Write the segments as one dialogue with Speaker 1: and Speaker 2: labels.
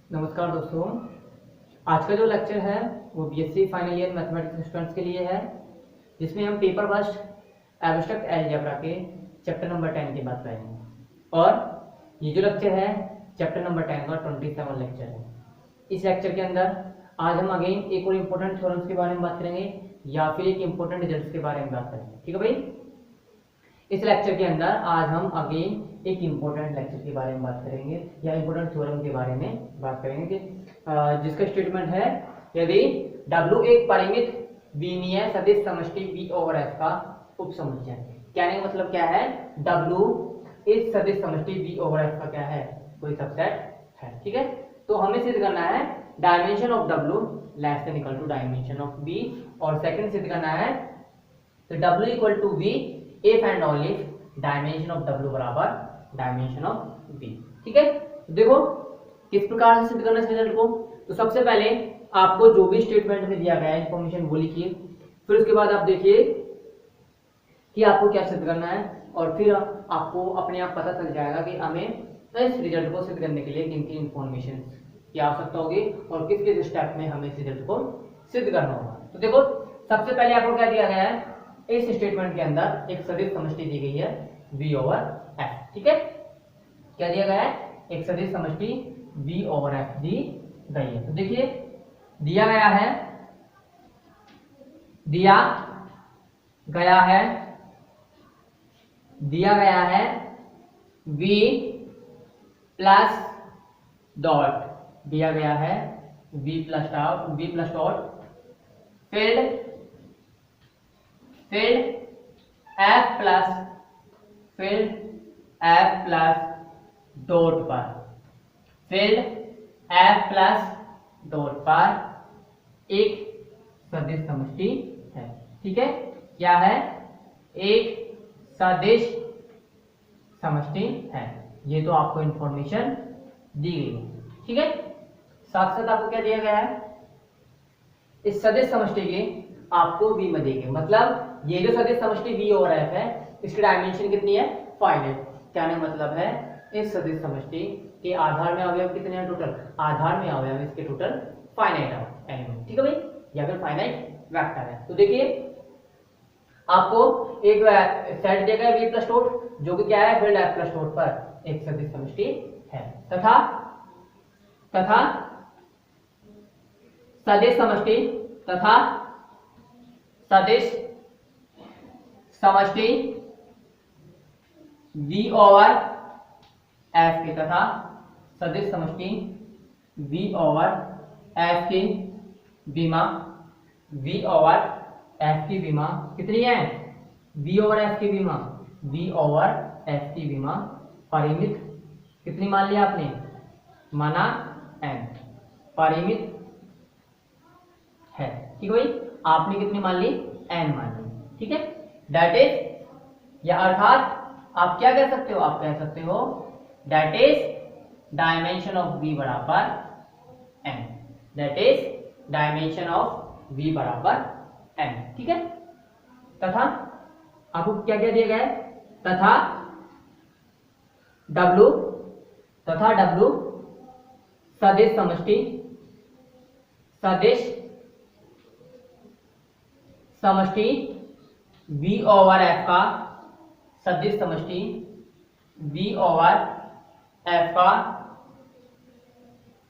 Speaker 1: नमस्कार दोस्तों। आज का जो लेक्चर है वो BSc final year mathematics students के लिए है, जिसमें हम पेपर फर्स्ट एब्स्ट्रैक्ट अलजेब्रा के चैप्टर नंबर 10 की बात करेंगे। और ये जो लेक्चर है चैप्टर नंबर 10 का 27 लेक्चर है। इस लेक्चर के अंदर आज हम अगेन एक और इम्पोर्टेंट थ्योरम्स के बारे में बात करेंगे या फिर एक इम्पोर्टेंट रिजल्ट के बारे में बात करेंगे। ठीक है भाई, इस लेक्चर के अंदर आज हम अगेन एक इम्पोर्टेंट लेक्चर के बारे में बात करेंगे या इम्पोर्टेंट थ्योरम के बारे में बात करेंगे कि जिसका स्टेटमेंट है यदि W एक परिमित विमीय सदिश समष्टि V ओवर F का उपसमुच्चय है। कहने का मतलब क्या है, W इस सदिश समष्टि V ओवर F का क्या है, कोई सबसेट है। ठीक है, तो हमें सिद्ध करना है dimension of W less than equal to dimension of V, और सेकंड सिद्ध करना है तो W equal to V if and only dimension of W बराबर डायमेंशन ऑफ V। ठीक है, तो देखो किस प्रकार से सिद्ध करना है रिजल्ट को। तो सबसे पहले आपको जो भी स्टेटमेंट में दिया गया है इंफॉर्मेशन वो लिखिए, फिर उसके बाद आप देखिए कि आपको क्या सिद्ध करना है, और फिर आपको अपने आप पता चल जाएगा कि हमें इस रिजल्ट को सिद्ध करने के लिए किन किन इंफॉर्मेशन की आवश्यकता होगी और किस किस स्टेप में हमें इस रिजल्ट को सिद्ध करना होगा। तो देखो सबसे पहले आपको क्या दिया गया है, इस स्टेटमेंट के अंदर एक सदिश समष्टि दी गई है V ओवर F। ठीक है, क्या दिया गया है, एक सदिश समष्टि V ओवर F दी गई है। तो देखिए दिया गया है V प्लस डॉट, दिया गया है V plus dot field F plus dot पर, फील्ड F प्लस डॉट पर एक सदिश समष्टि है। ठीक है, क्या है, एक सदिश समष्टि है। ये तो आपको इंफॉर्मेशन दी गई है। ठीक है, साथ साथ आपको क्या दिया गया है, इस सदिश समष्टि के आपको V में देंगे, मतलब ये जो सदिश समष्टि V ओवर F है इसकी डायमेंशन कितनी है, फाइनाइट। कहने का मतलब है इस सदिश समष्टि के आधार में अवयव कितने हैं, टोटल आधार में अवयव इसके टोटल फाइनाइट एलिमेंट। ठीक है भाई, या फिर फाइनाइट वेक्टर है। तो देखिए आपको एक सेट दिया गया V प्लस डॉट, जो कि क्या है, फील्ड F प्लस डॉट पर एक सदिश समष्टि है, तथा सदिश समष्टि V ओवर F की, तथा सदिश समष्टि V ओवर F की विमा, V ओवर F की विमा कितनी है, V ओवर F की विमा, V ओवर F की विमा परिमित कितनी मान लिया आपने, माना n, परिमित है। ठीक है भाई, आपने कितनी मान ली, n मान ली। ठीक है, दैट इज, या अर्थात आप क्या कह सकते हो, आप कह सकते हो that is dimension of V बराबर n, that is dimension of V बराबर n। ठीक है, तथा आपको क्या क्या दिया गया है, तथा W सदिश समष्टि V ओवर F का, सदिश समष्टि V ओवर F का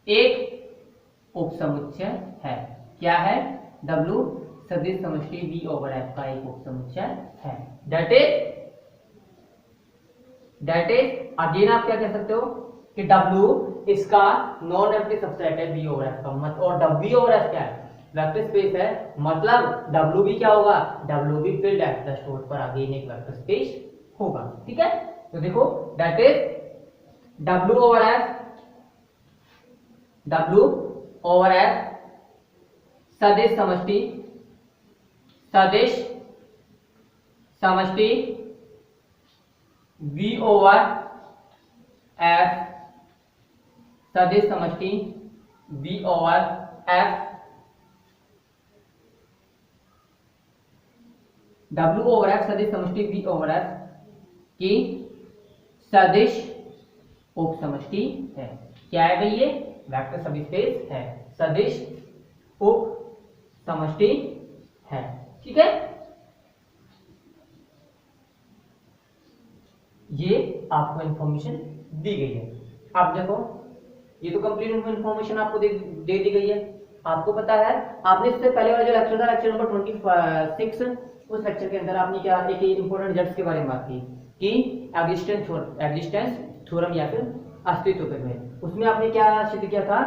Speaker 1: एक उपसमुच्चय है। क्या है, W सदिश समष्टि V ओवर F का एक उपसमुच्चय है। दैट इज अगेन आप क्या कह सकते हो कि W इसका नॉन एम्प्टी सबसेट है V ओवर F का, मत, और W ओवर F क्या है, वेक्टर स्पेस है, मतलब W भी क्या होगा, W भी फील्ड F प्लस डॉट पर अगेन एक वेक्टर स्पेस होगा। ठीक है, तो देखो that is W over F सदिश समष्टि V ओवर F, सदिश समष्टि V over F, W over F सदिश समष्टि V ओवर F की सदिश उपसमष्टि है। क्या है भाई, ये वेक्टर सब स्पेस है, सदिश उप समष्टि है। ठीक है, ये आपको इंफॉर्मेशन दी गई है। आप देखो, ये तो कंप्लीट इंफॉर्मेशन आपको दे दी गई है। आपको पता है, आपने इससे पहले वाला जो लेक्चर था, लेक्चर नंबर 26, उस लेक्चर के अंदर आपने क्या एक इंपॉर्टेंट रिजल्ट्स के बारे में बात की कि एग्जिस्टेंस थ्योरम या फिर अस्तित्व प्रमेय। उसमें आपने क्या सिद्ध किया था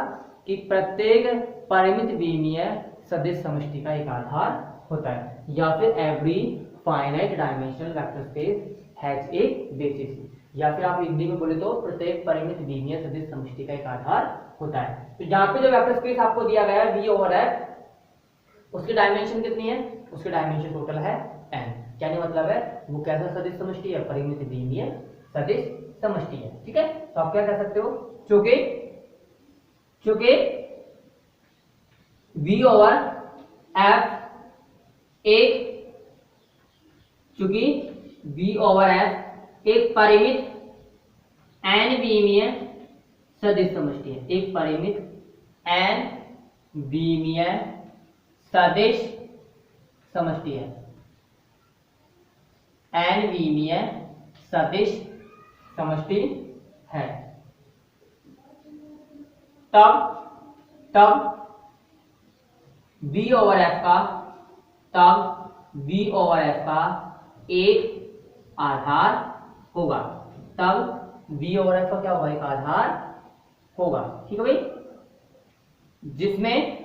Speaker 1: कि प्रत्येक परिमित विमीय सदिश समष्टि का एक आधार होता है, या फिर every finite dimensional vector space has a basis, या फिर आप हिंदी में बोले तो प्रत्येक परिमित विमीय सदिश समष्टि का एक आधार होता है। तो यहाँ पे जो वेक्टर स्पेस आपको दिया गया है V ओवर F, उसकी डायमेंशन कितनी है? उसकी डायमेंशन टोटल है n। क्या नहीं मतलब है, वो कैसा सदिश समष्टि है? परिमित विमीय सदिश समष्टि है। ठीक है, तो आप क्या कह सकते हो, चूंकि V ओवर F एक परिमित n विमीय सदिश समष्टि है, एक परिमित n विमीय सदिश समष्टि है, n विमीय सदिश समष्टि है। तब V ओवर F का एक आधार होगा, तब V ओवर F का क्या होगा? एक आधार होगा। ठीक है भाई, जिसमें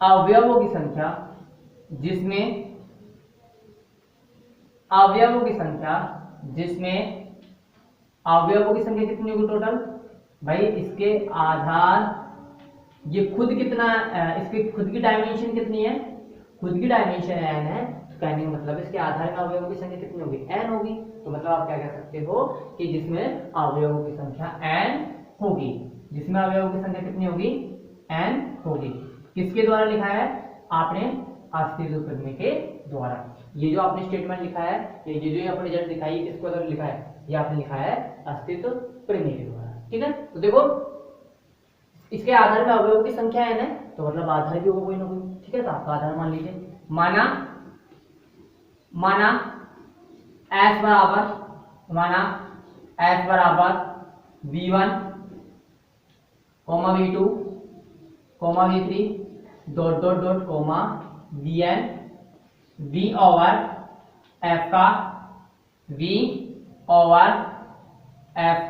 Speaker 1: अवयवों की संख्या कितनी होगी टोटल? भाई इसके आधार, ये खुद कितना, इसकी खुद की डायमेंशन कितनी है? खुद की डायमेंशन n है, तो कहने का मतलब इसके आधार में अवयवों की संख्या कितनी होगी? n होगी। तो मतलब आप क्या कह सकते हो कि जिसमें अवयवों की संख्या n होगी, जिसमें अवयवों की संख्या कितनी होगी? n होगी। किसके द्वारा लिखा है आपने? अस्तित्व प्रमेय के द्वारा। ये जो आपने स्टेटमेंट लिखा है, ये जो आपने रिजल्ट दिखाई है, किसको द्वारा लिखा है? ये आपने लिखा है अस्तित्व प्रमेय के द्वारा। ठीक है, तो देखो इसके आधार में अवयवों की संख्या n है, तो मतलब आधार भी होगा कोई ना कोई। ठीक है, तो आपका आधार मान लीजिए, माना S बराबर V1, V2, V3 dot dot dot Vn, V over F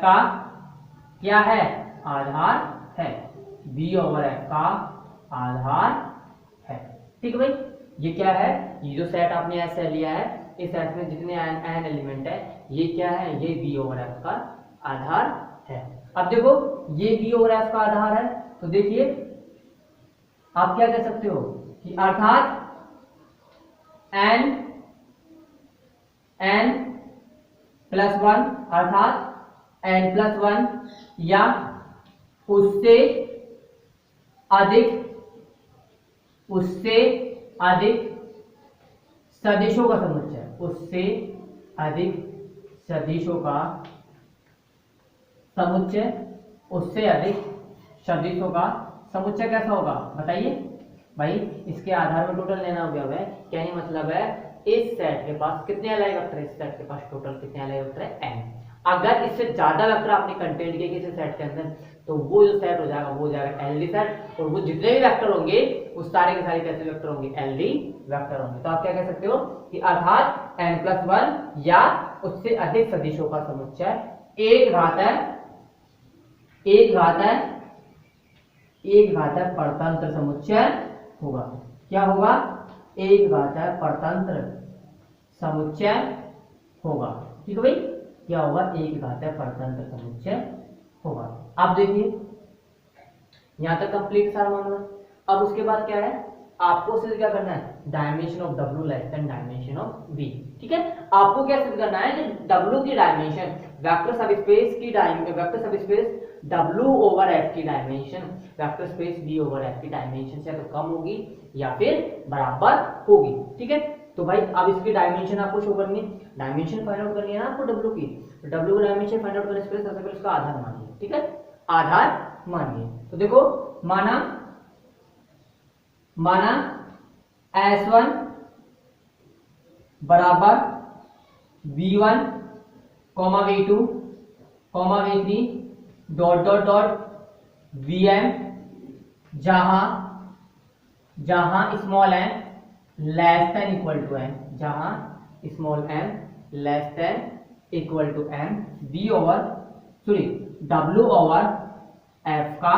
Speaker 1: का क्या है? आधार है, V ओवर F का आधार है। ठीक है भाई, ये क्या है? ये जो सेट आपने ऐसे लिया है, इस सेट में जितने n एलिमेंट है, ये क्या है? ये V ओवर F का आधार है। अब देखो, ये V ओवर F का आधार है, तो देखिए आप क्या कह सकते हो कि अर्थात n प्लस 1, अर्थात n प्लस 1 या उससे अधिक सदिशों का समुच्चय, उससे अधिक सदिशों का समुच्चय कैसा होगा बताइए? भाई इसके आधार में टोटल लेना हो गया है। क्या ही मतलब है, इस सेट के पास कितने अलाइ वेक्टर है? इस सेट के पास टोटल कितने अलाइ वेक्टर है? n। अगर इससे ज्यादा वेक्टर आपने कंटेंट किए किसी सेट के अंदर, तो वो जो सेट हो जाएगा वो हो जाएगा एलडी सेट, और वो जितने भी वेक्टर होंगे वो सारे के सारे कैसे वेक्टर होंगे? एलडी वेक्टर होंगे। तो आप क्या कह सकते हो कि अर्थात n+1 या उससे अधिक सदिशों का समुच्चय एक घातांक परतंत्र समुच्चय होगा। क्या होगा? एक घातांक परतंत्र समुच्चय होगा। ठीक है भाई, क्या होगा? एक घातांक परतंत्र समुच्चय होगा। आप देखिए यहां तक कंप्लीट सारा मामला। अब उसके बाद क्या है, आपको सिर्फ क्या करना है? Dimension of W less then dimension of V। ठीक है, आपको क्या सिद्ध करना है कि W की dimension vector subspace W over F की dimension vector space V over F की डायमेंशन से तो कम होगी या फिर बराबर होगी। ठीक है, तो भाई अब इसकी डायमेंशन आपको शो करनी है, डायमेंशन फाइंड आउट करनी है ना आपको डब्ल्यू की। डब्ल्यू की डायमेंशन फाइंड आउट करने से पहले सबसे पहले इसका आधार मानिए, ठीक है, आधार मानिए। तो देखो माना माना S1 बराबर V1 V2 V3 dot dot dot Vm, जहां जहां small m less than equal to m, जहां small m less than equal to m, W over F का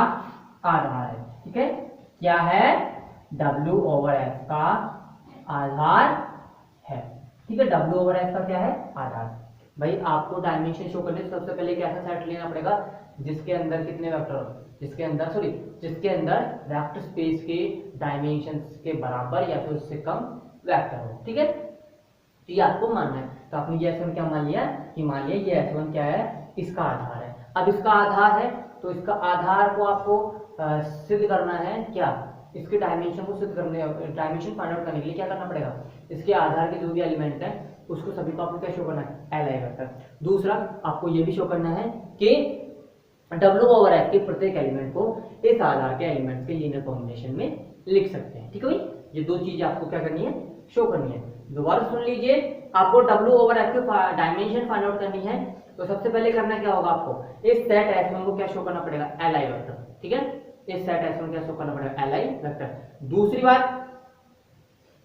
Speaker 1: आधार है, ठीक है, क्या है, W ओवर F का आधार है, ठीक है, W ओवर F का क्या है, आधार। भाई आपको डायमेंशन शो करने से सबसे पहले कैसा सेट लेना पड़ेगा, जिसके अंदर कितने वेक्टर हो, जिसके अंदर वेक्टर स्पेस के डायमेंशंस के बराबर या फिर उससे कम वेक्टर हो, ठीक है। तो ये आपको मानना है। तो आपने ये S1 क्या मान लिया, कि मान लिया ये S1 क्या है, इसका आधार है। अब इसका आधार है तो इसका आधार को आपको सिद्ध करना है, क्या, इसके डायमेंशन को सिद्ध करने, डायमेंशन फाइंड आउट करने के लिए क्या करना पड़ेगा, इसके आधार के जो भी एलिमेंट है उसको सभी को आपको क्या शो करना है, Li वेक्टर। दूसरा आपको ये भी शो करना है कि W ओवर F के प्रत्येक एलिमेंट को इस आधार के एलिमेंट्स के लीनियर कॉम्बिनेशन में लिख सकते हैं, ठीक है भाई। ये दो चीजें आपको क्या करनी है, शो करनी है। दोबारा सुन लीजिए, आपको W ओवर F की डायमेंशन फाइंड आउट करनी है तो सबसे पहले करना क्या होगा, आपको इस सेट S1 को क्या शो करना पड़ेगा, Li वेक्टर, ठीक है, इस सेट S1 क्या शो करना पड़ेगा, Li वेक्टर। दूसरी बात,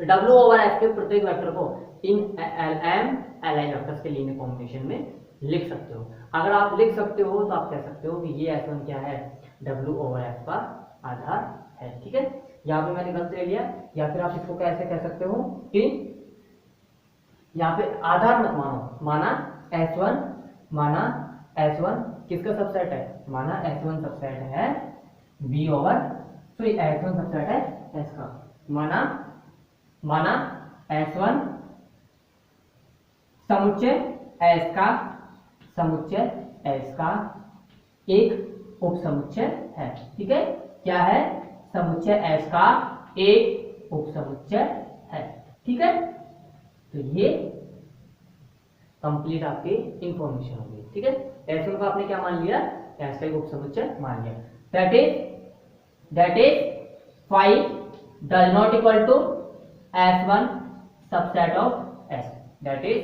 Speaker 1: W ओवर F के प्रत्येक वेक्टर को इन Lm Li वेक्टर्स के लीनियर कॉम्बिनेशन में लिख सकते हो। अगर आप लिख सकते हो तो आप कह सकते हो कि ये S1 क्या है, W ओवर F का आधार है, ठीक है। यहाँ पे मैंने गलत ले लिया, या फिर आप इसको कैसे कह सकते हो कि यहाँ पे आधार मत मानो, माना S1 किसका सबसेट है, माना S1 सबसेट है B ओवर, S1 सबसेट है S का, माना S1 समुच्चय S का एक उपसमुच्चय है, ठीक है, क्या है, समुच्चय S का एक उपसमुच्चय है, ठीक है। तो ये कंप्लीट आपकी इंफॉर्मेशन होगी, ठीक है। S1 को आपने क्या मान लिया, S का एक उपसमुच्चय मान लिया, that is 5 does not equal to S1 subset of S, that is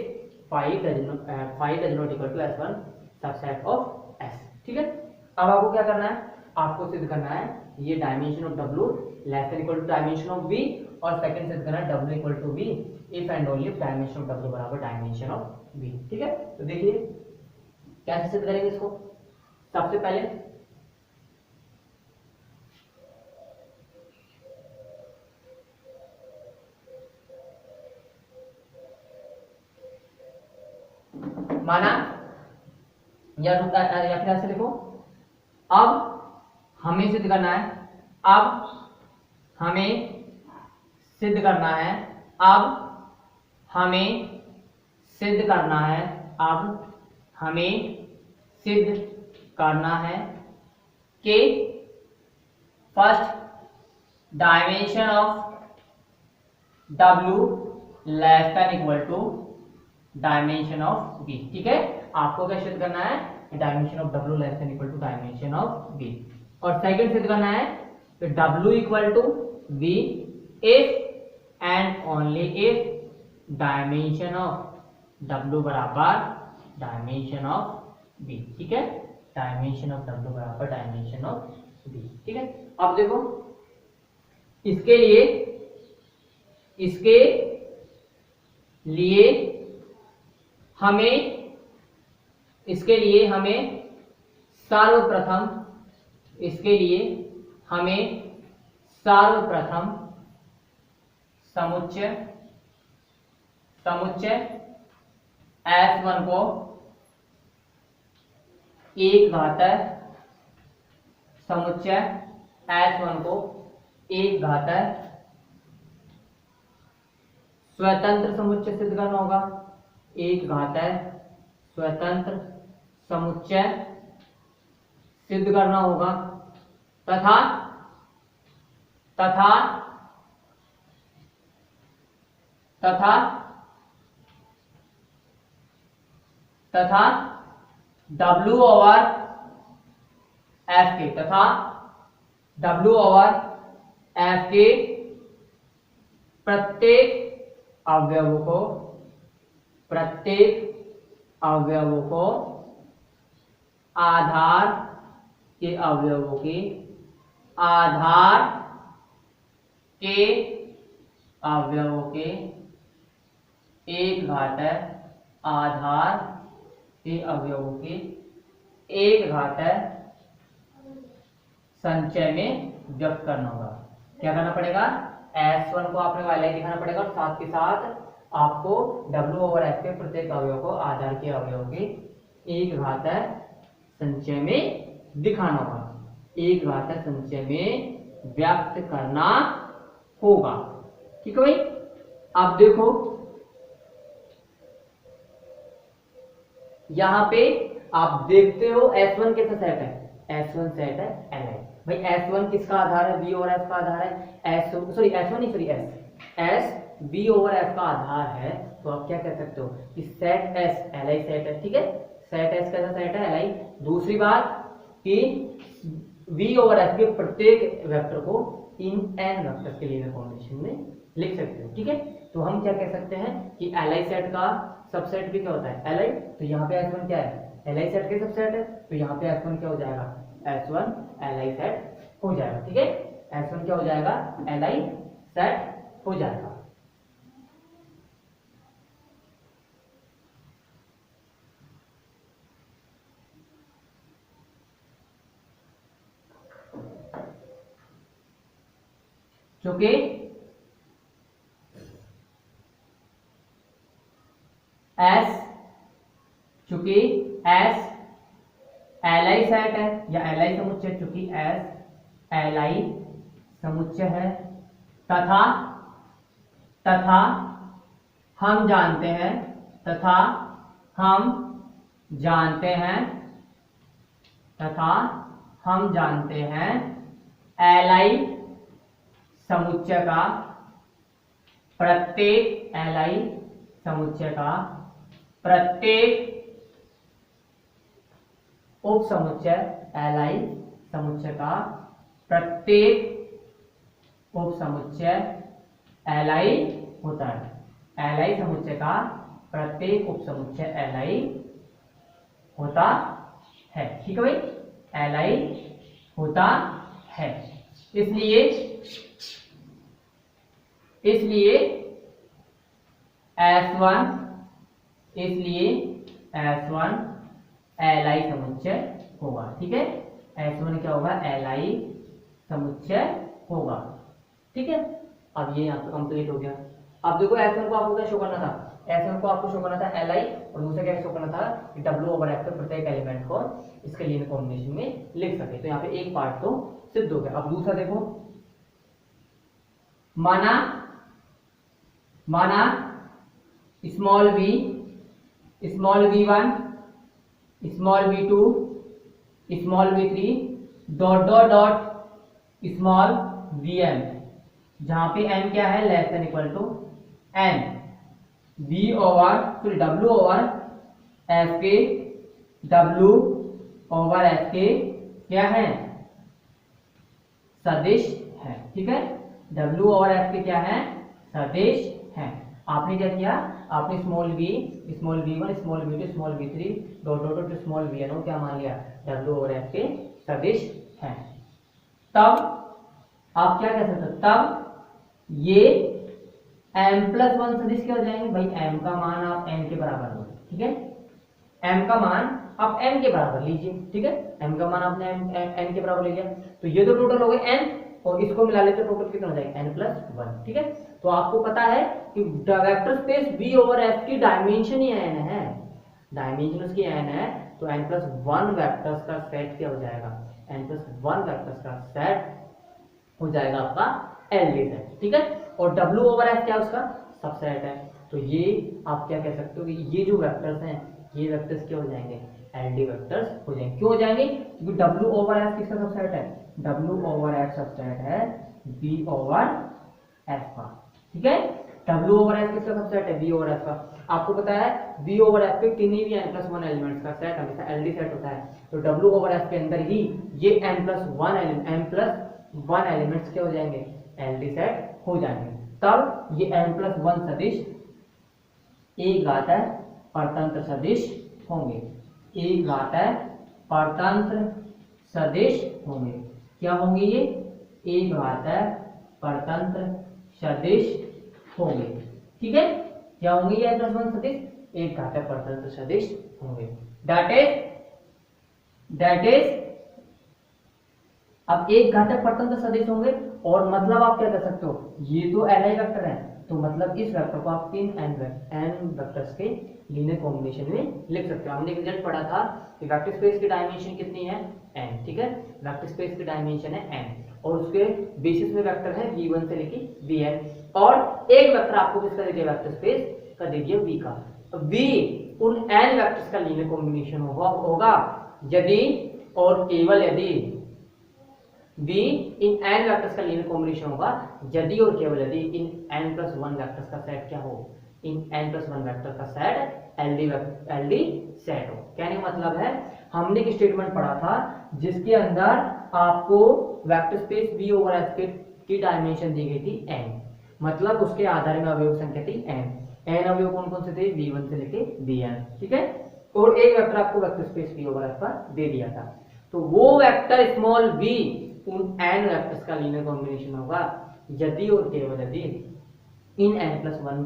Speaker 1: 5 does not equal to S1 subset of S, ठीक है। अब आपको क्या करना है, आपको सिद्ध करना है ये dimension of W less than equal to dimension of V, और सेकंड सिद्ध करना है W equal to V if and only if dimension of W बराबर डायमेंशन ऑफ V, ठीक है। तो देखिए कैसे सिद्ध करेंगे इसको। सबसे पहले माना या फिर ऐसे लिखो, अब हमें सिद्ध करना है, अब हमें सिद्ध करना है, अब हमें सिद्ध करना है, अब हमें सिद्ध करना है कि first dimension of W less than equal to dimension of V, ठीक है। आपको क्या सिद्ध करना है, dimension of W less than equal to dimension of V, और सेकंड सिद्ध करना है कि W equal to V if and only if dimension of W बराबर डायमेंशन ऑफ V, ठीक है, डायमेंशन ऑफ W बराबर डायमेंशन ऑफ V, ठीक है। अब देखो इसके लिए हमें सर्वप्रथम समुच्चय S1 को एक घातांक, समुच्चय S1 को एक घातांक स्वतंत्र समुच्चय सिद्ध करना होगा, एक घातांक स्वतंत्र समुच्चय सिद्ध करना होगा, तथा W ओवर F के प्रत्येक अवयवों को आधार के अवयवों की एक घात है संचय में व्यक्त करना होगा। क्या करना पड़ेगा, S1 को आपने वाले दिखाना पड़ेगा और साथ के साथ आपको W ओवर F के प्रत्येक अवयव को आधार के अवयव की एक घात संचय में दिखाना होगा, एक घात संचय में व्यक्त करना होगा। ठीक है भाई। अब देखो यहां पे आप देखते हो S1 कैसा सेट है, S1 सेट है Li। भाई S1 किसका आधार है, V ओवर F का आधार है, S V ओवर F का आधार है। तो आप क्या कह सकते हो कि सेट S Li सेट है। ठीक है, सेट S कैसा सेट है, Li। दूसरी बात कि V ओवर F के प्रत्येक वेक्टर को इन n वेक्टर्स के लिए कॉम्बिनेशन में लिख सकते हो। ठीक है, तो हम क्या कह सकते हैं कि Li सेट का सबसेट भी क्या होता है, Li। तो यहाँ पे S1 क्या है, Li सेट के सबसेट है, तो यहाँ पे S1 क्या हो जाएगा, S1 Li सेट हो जाएगा। ठीक है, S1 क्या हो जाएगा, Li सेट हो जाएगा। चूंकि S Li सेट है या Li समुच्चय, चूंकि S Li समुच्चय है तथा हम जानते हैं Li समुच्चय का प्रत्येक उप समुच्चय Li समुच्चय का प्रत्येक उप समुच्चय Li होता है, Li समुच्चय का प्रत्येक उप समुच्चय Li होता है। ठीक है भाई, Li होता है। इसलिए S1 Li समुच्चय होगा। ठीक है, S1 क्या होगा, Li समुच्चय होगा। ठीक है, अब ये यहाँ पे कंप्लीट हो गया। अब देखो S1 को आपको क्या शो करना था, S1 को आपको शो करना था Li और दूसरा क्या शो करना था कि W ओवर F के प्रत्येक एलिमेंट को इसके लिए कॉम्बिनेशन में लिख सके। तो यहाँ पे एक पार्ट तो सिद्ध हो गया। अब दूसरा देखो, माना small v, small v1, small v2, small v3 dot dot dot small vn, जहां पे n क्या है, less than equal to n, W over F के क्या है, सदिश है। ठीक है, W ओवर F के क्या है, सदिश है। आपने क्या किया, आपने small v, small v1, small v2, small v3 dot dot dot small vn को क्या मान लिया, W ओवर F के सदिश है। तब आप क्या कह सकते हो, तब ये m+1 सदिश क्या हो जाएंगे भाई, m का मान आप n के बराबर लो। ठीक है, m का मान आप n के बराबर लीजिए। ठीक है, m का मान आपने n के बराबर ले लिया, तो ये तो टोटल हो गए n और इसको मिला लेते तो टोटल कितना हो जाएगा, n+1। ठीक है, तो आपको पता है कि vector space V over F की डायमेंशन ही n है, डायमेंशन उसकी n है, तो n+1 वेक्टर्स का सेट क्या हो जाएगा, n+1 वेक्टर्स का सेट हो जाएगा आपका LD सेट। ठीक है, और W ओवर F क्या उसका सबसेट है। तो ये आप क्या कह सकते हो कि ये जो वेक्टर्स हैं, ये वेक्टर्स क्या हो जाएंगे, LD वेक्टर्स हो जाएंगे। क्यों हो जाएंगे, क्योंकि W ओवर F किसका सबसेट है, W ओवर F सबसेट है V ओवर F का। ठीक है, W ओवर F किसका सबसेट है? V ओवर F का। आपको पता है V ओवर F के किन्हीं भी n+1 एलिमेंट्स का सेट हमेशा LD सेट होता है, तो W ओवर F के अंदर ही ये n+1 एलिमेंट्स क्या हो जाएंगे? LD सेट हो जाएंगे। तब ये n+1 सदिश एक घातांक परतंत्र सदिश होंगे, एक घातांक परतंत्र सदिश होंगे। क्या होंगे ये? एक घातांक परतंत्र सदिश होंगे। ठीक है, क्या होंगे ये n+1 सदिश? एक घातांक परतंत्र सदिश होंगे। दैट इज अब एक घातांक परतंत्र सदिश होंगे, और मतलब आप क्या कर सकते हो, ये तो Li वेक्टर है, तो मतलब इस वेक्टर को आप तीन n वेक्टर्स के लीनियर कॉम्बिनेशन में लिख सकते हो। हमने एक रिजल्ट पढ़ा था कि वेक्टर स्पेस की डायमेंशन कितनी है? n। ठीक है, वेक्टर स्पेस की डायमेंशन है n, और उसके बेसिस में वेक्टर है v1 से लेके vn, और एक वेक्टर आपको किसका दे दिया? वेक्टर स्पेस का दे दिया v का। v उन n वेक्टर्स का लीनियर कॉम्बिनेशन होगा यदि और केवल यदि v इन n वेक्टर्स का लीनियर कॉम्बिनेशन होगा यदि और केवल यदि इन n+1 वेक्टर्स का सेट क्या हो? इन n+1 वेक्टर का सेट LD सेट हो। कहने का मतलब है, हमने एक स्टेटमेंट पढ़ा था जिसके अंदर आपको vector space V over F की डायमेंशन दी गई थी n, मतलब उसके आधार में अवयव संख्या थी n अवयव कौन कौन से थे? v1 से लेके vn। ठीक है, और एक वेक्टर आपको vector space V over F का दे दिया था, तो वो वेक्टर स्मॉल v उन n वेक्टर्स का लीनियर कॉम्बिनेशन होगा यदि और केवल यदि इन n+1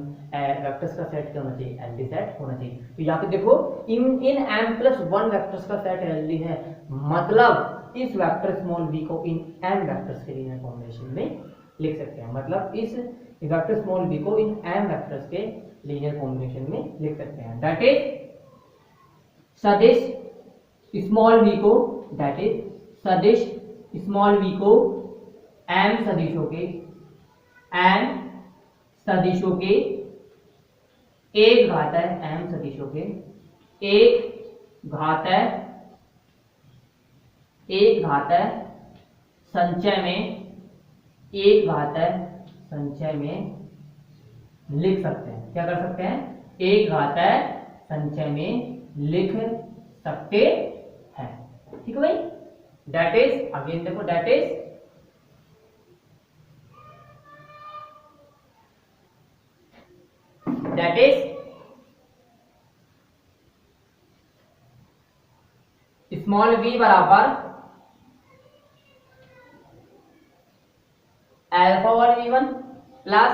Speaker 1: वेक्टर्स का सेट क्या होना चाहिए? LD सेट होना चाहिए। तो यहाँ पे देखो इन n+1 वेक्टर्स का सेट LD है, मतलब इस वेक्टर स्मॉल v को इन m वेक्टर्स के लीनियर कॉम्बिनेशन में लिख सकते हैं, मतलब इस वेक्टर स्मॉल v को इन m वेक्टर्स के लीनियर कॉम्बिनेशन में लिख सकते हैं। दैट इज सदिश स्मॉल v को, दैट इज सदिश स्मॉल v को m सदिशों के एक घातांक m सदिशों के एक घातांक संचय में लिख सकते हैं। क्या कर सकते हैं? एक घातांक संचय में लिख सकते हैं। ठीक है भाई, दैट इज अगेन देखो, दैट इज स्मॉल v बराबर α1v1 plus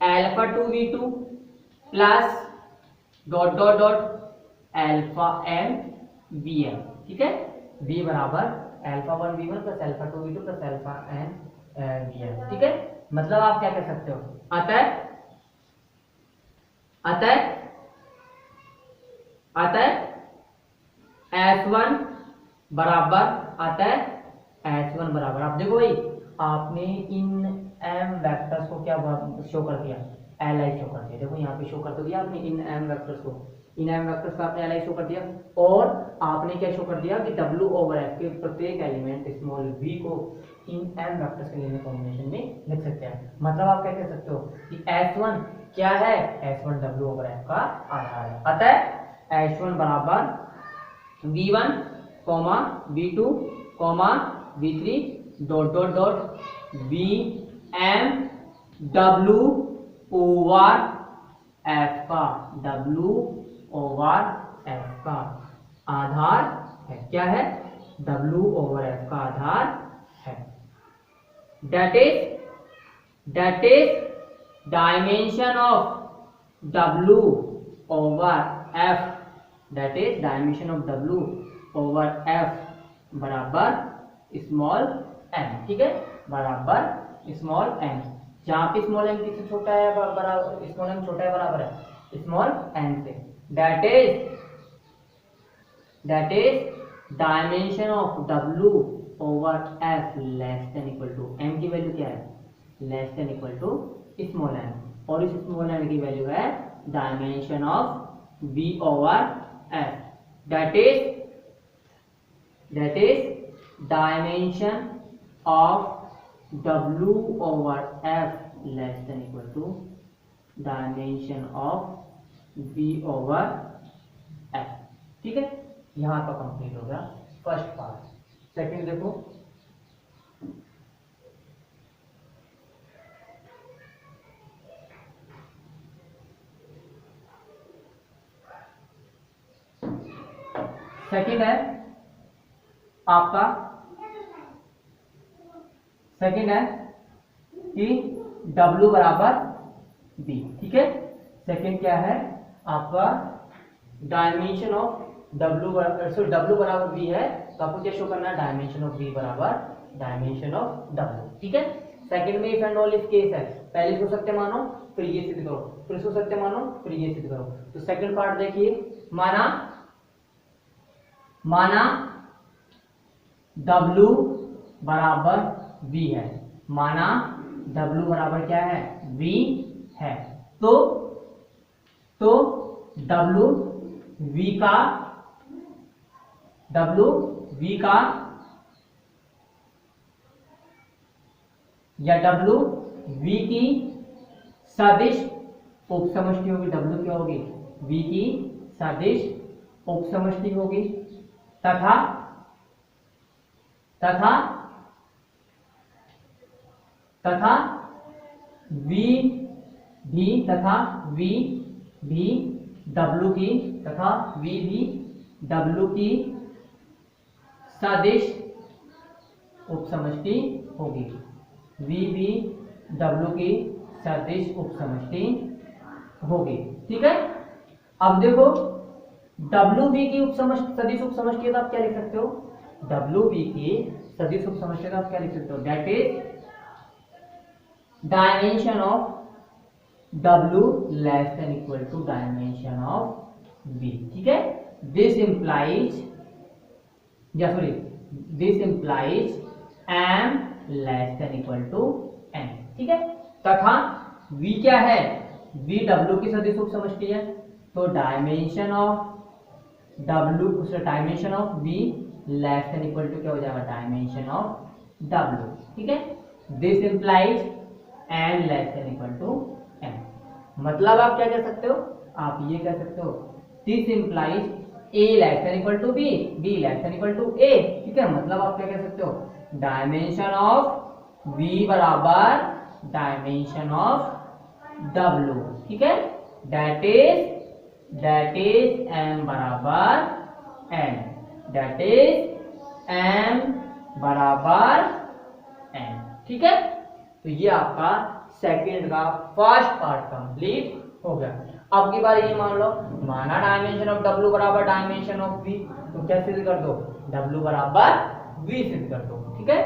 Speaker 1: α2v2 plus dot dot dot αm/vm। ठीक है, v बराबर α1v1 plus α2v2 plus αm/vm। ठीक है, मतलब आप क्या कह सकते हो? अतः S1 बराबर आप देखो भाई, आपने इन m वेक्टर्स को क्या शो कर दिया? Li शो कर दिया। देखो यहाँ पे शो कर तो दिया आपने इन m वेक्टर्स को, इन m वेक्टर्स का आपने Li शो कर दिया, और आपने क्या शो कर दिया कि W ओवर F के प्रत्येक एलिमेंट स्मॉल v को इन m वेक्टर्स के लीनियर कॉम्बिनेशन में लिख सकते हैं। मतलब आप क्या कह सकते हो कि S1 क्या है? S1 W ओवर F का आधार है। अतः S1 बराबर v1, v2, v3 dot dot dot vm W over F का, W ओवर F का आधार है। क्या है? W ओवर F का आधार है। That is dimension of W over F, that is dimension of W over F बराबर small m। ठीक है, बराबर स्मॉल m, जहां पे स्मॉल m किससे छोटा है? बराबर स्मॉल m छोटा है, बराबर है स्मॉल m से। That is dimension of W over F less than equal to, m की वैल्यू क्या है? Less than equal to small m, और इस स्मॉल m की वैल्यू है dimension of V over F। That is dimension of W over F less than equal to dimension of v over f। ठीक है, यहाँ पर कंप्लीट हो गया फर्स्ट पार्ट। सेकंड देखो, सेकंड है आपका, सेकंड है कि W बराबर B। ठीक है, सेकंड क्या है आपका, डायमेंशन ऑफ W बराबर V है, तो आपको क्या शो करना है, डायमेंशन ऑफ V बराबर डायमेंशन ऑफ W। ठीक है, सेकंड में if and all if case है, पहले इसको सत्य मानो फिर ये सिद्ध करो, फिर इसको सत्य मानो फिर ये सिद्ध करो। तो सेकंड पार्ट देखिए, माना W बराबर V है, माना W बराबर क्या है, V है, तो W V का या W V की सदिश उपसमष्टि होगी। W क्या होगी, V की सदिश उपसमष्टि होगी, तथा V भी W की सदिश उपसमष्टि होगी, V भी W की सदिश उपसमष्टि होगी। ठीक है, अब देखो WV की सदिश उपसमष्टि है, तो आप क्या लिख सकते हो, WV की सदिश उपसमष्टि है, तो आप क्या लिख सकते हो, that is dimension of W less than equal to dimension of V। ठीक है, this implies M less than equal to N। ठीक है, तथा V क्या है, V W की सदिश उपसमष्टि है, तो dimension of V less than equal to क्या हो जाएगा, डायमेंशन ऑफ W। ठीक है, this implies N less than equal to M। मतलब आप क्या कह सकते हो, आप ये कह सकते हो, this implies A less than equal to B less than equal to A। ठीक है, मतलब आप क्या कह सकते हो, डायमेंशन ऑफ V बराबर डायमेंशन ऑफ W। ठीक है, दैट इज M बराबर N, दैट इज M बराबर N। ठीक है, तो ये आपका सेकंड का फर्स्ट पार्ट कंप्लीट हो गया। अब की बार ये मान लो, माना डायमेंशन ऑफ W बराबर डायमेंशन ऑफ V, तो क्या सिद्ध कर दो, W बराबर V सिद्ध कर दो। ठीक है,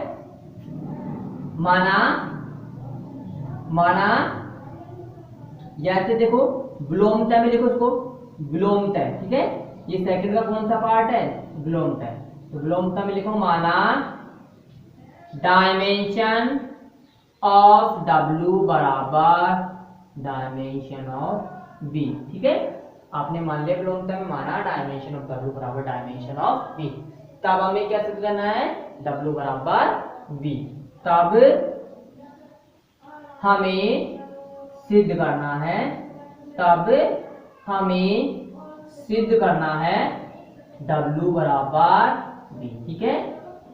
Speaker 1: माना या ऐसे देखो, विलोमतय में देखो इसको, विलोमतय। ठीक है, ये सेकंड का कौन सा पार्ट है, विलोमतय। तो विलोमतय में लिखो, माना डायमेंशन ऑफ W बराबर डायमेंशन ऑफ V। ठीक है, आपने मान लिया विलोमतय में, माना डायमेंशन ऑफ W बराबर डायमेंशन ऑफ V। तब हमें क्या सिद्ध करना है, W बराबर V। तब हमें सिद्ध करना है W बराबर V। ठीक है,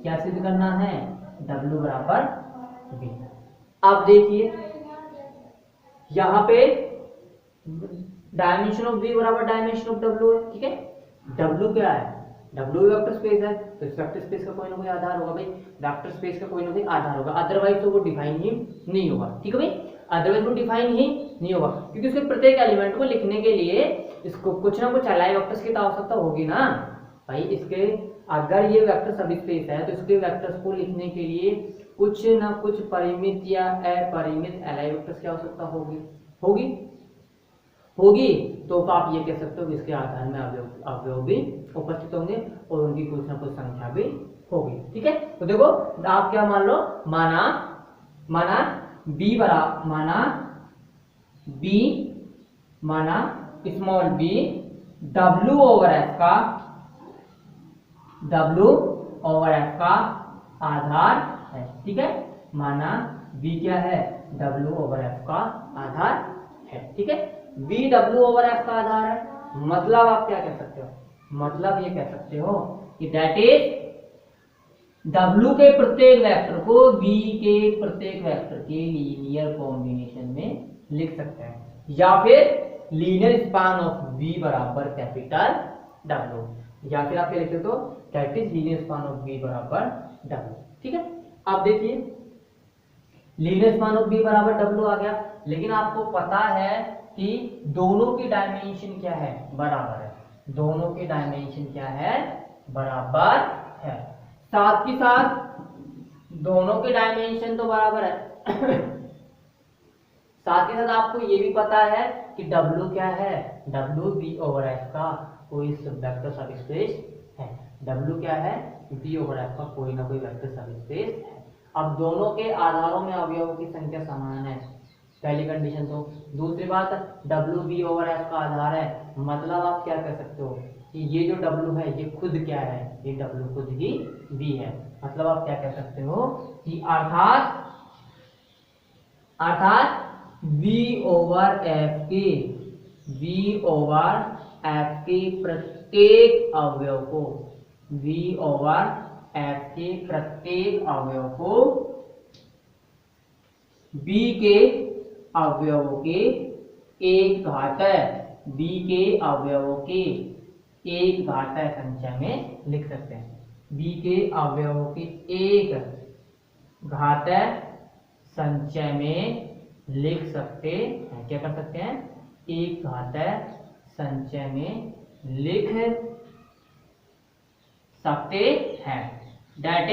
Speaker 1: क्या सिद्ध करना है, W बराबर V। अब देखिए यहां पे डायमेंशन ऑफ V बराबर डायमेंशन ऑफ W है। ठीक है, W क्या है, W वेक्टर स्पेस है, तो इस वेक्टर स्पेस का कोई ना कोई आधार होगा भाई, वेक्टर स्पेस का कोई ना कोई आधार होगा, अदरवाइज तो वो डिफाइन ही नहीं होगा। ठीक है भाई, अदरवाइज वो डिफाइन ही नहीं होगा, क्योंकि उसके प्रत्येक एलिमेंट को लिखने के लिए इसको कुछ ना कुछ अलाइ वेक्टर्स की तो आवश्यकता होगी ना भाई। इसके अगर ये वेक्टर सब स्पेस है, तो इसके वेक्टर्स को लिखने के लिए कुछ ना कुछ परिमित या अपरिमित अलाइ वेक्टर्स की आवश्यकता होगी। तो आप ये कह सकते हो इसके आधार में अवयव भी उपस्थित होंगे और उनकी कुछ ना कुछ संख्या भी होगी। ठीक है, तो देखो आप क्या मान लो, माना small b W over f का आधार है। ठीक है, माना V क्या है, W ओवर F का आधार है। ठीक है, V W ओवर F का आधार है, मतलब आप क्या कह सकते हो, मतलब ये कह सकते हो कि दैट इज W के प्रत्येक वेक्टर को V के प्रत्येक वेक्टर के लीनियर कॉम्बिनेशन में लिख सकते हैं, या फिर लीनियर स्पान ऑफ V बराबर कैपिटल W, या फिर आप क्या लिखते हो, that is linear span of V बराबर W। ठीक है, अब देखिए लीनियर स्पान ऑफ V बराबर W आ गया, लेकिन आपको पता है कि दोनों की डायमेंशन क्या है, बराबर है, दोनों की डायमेंशन क्या है, बराबर है। साथ ही साथ दोनों के डायमेंशन तो बराबर है साथ ही साथ आपको ये भी पता है कि W क्या है, W V ओवर F का कोई वेक्टर सबस्पेस है, W क्या है, V ओवर F का कोई ना कोई वेक्टर सबस्पेस है। अब दोनों के आधारों में अवयवों की संख्या समान है, पहली कंडीशन तो। दूसरी बात, W V ओवर F का आधार है, मतलब आप क्या कह सकते हो कि ये जो W है ये खुद क्या है, ये W खुद ही V है, मतलब आप क्या कह सकते हो कि अर्थात V ओवर F के प्रत्येक अवयव को, V ओवर F के प्रत्येक अवयव को B के अवयवों के एक घाताय, B के अवयवों के एक घाताय संख्या में लिख सकते हैं, B के अवयवों की एक घाताय संख्या में लिख सकते हैं, क्या कर सकते हैं, एक घाताय संख्या में लिख सकते हैं। That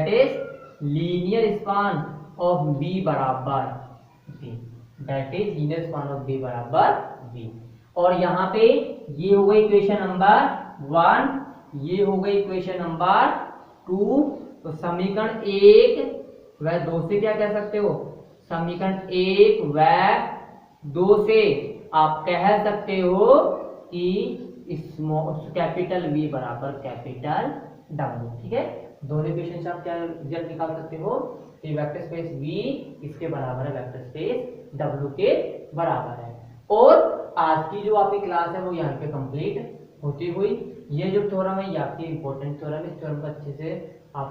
Speaker 1: is linear span of B बराबर V, that is linear span of B बराबर V। और यहाँ पे ये हो गई इक्वेशन नंबर 1, ये हो गई इक्वेशन नंबर 2। तो समीकरण 1 व 2 से क्या कह सकते हो, समीकरण 1 व 2 से आप कह सकते हो कि कैपिटल V बराबर कैपिटल W। ठीक है, दोनों इक्वेशन से आप क्या रिजल्ट निकाल सकते हो कि वेक्टर स्पेस V इसके बराबर है, वेक्टर स्पेस W के बराबर है। और आज की जो आपकी क्लास है वो यहाँ पे कंप्लीट होती हुई, ये जो थ्योरम है ये आपकी इंपॉर्टेंट थ्योरम है, इस थ्योरम को अच्छे से आप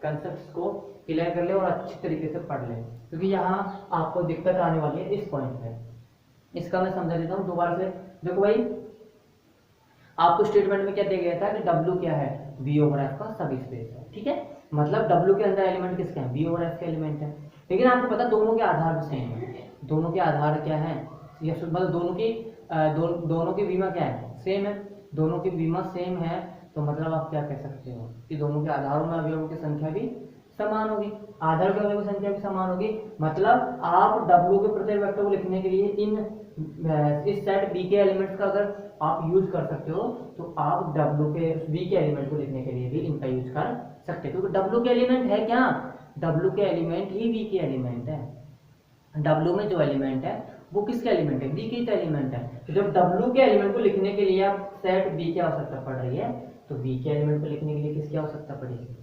Speaker 1: कंसेप्ट्स को क्लियर कर ले और अच्छी तरीके से पढ़ लें, क्योंकि यहाँ आपको दिक्कत आने वाली है इस पॉइंट पे। इसका मैं समझा देता हूँ दोबारा से। देखो भाई, आपको स्टेटमेंट में क्या दिया गया था कि W क्या है, V ओवर F का सब स्पेस है। ठीक है, मतलब W के अंदर एलिमेंट किसके हैं, V ओवर F के एलिमेंट है। लेकिन आपको पता दोनों के आधार सेम है, दोनों के आधार क्या है, मतलब दोनों की बीमा क्या है, सेम है, दोनों की बीमा सेम है, तो मतलब आप क्या कह सकते हो कि दोनों के आधारों में अवयवों की संख्या भी समान होगी, आधार के अवयवों की संख्या भी समान होगी। मतलब आप W के प्रत्येक वेक्टर को लिखने के लिए इस सेट B के एलिमेंट्स का अगर आप यूज कर सकते हो, तो आप V के एलिमेंट को लिखने के लिए भी इनका यूज कर सकते हो, क्योंकि W के एलिमेंट है क्या, W के एलिमेंट ही V के एलिमेंट है। W में जो एलिमेंट है वो किसके एलिमेंट है, B के एलिमेंट है। तो जब W के एलिमेंट को लिखने के लिए आप सेट B की आवश्यकता पड़ रही है, तो B के एलिमेंट को लिखने के लिए किसकी आवश्यकता पड़ेगी,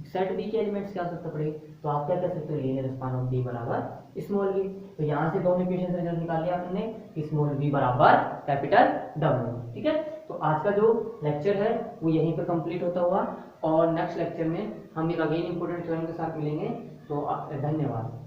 Speaker 1: सेट B के एलिमेंट्स की आवश्यकता पड़ेगी। तो आप क्या कर सकते हो, लीनियर स्पान ऑफ B बराबर स्मॉल v। तो यहाँ से दोनों इक्वेशन से रिजल्ट निकाल लिया आपने, स्मॉल v बराबर कैपिटल W। ठीक है, तो आज का जो लेक्चर है वो यहीं पर कंप्लीट होता हुआ, और नेक्स्ट लेक्चर में हम एक अगेन इंपॉर्टेंट थ्योरम के साथ मिलेंगे। तो धन्यवाद।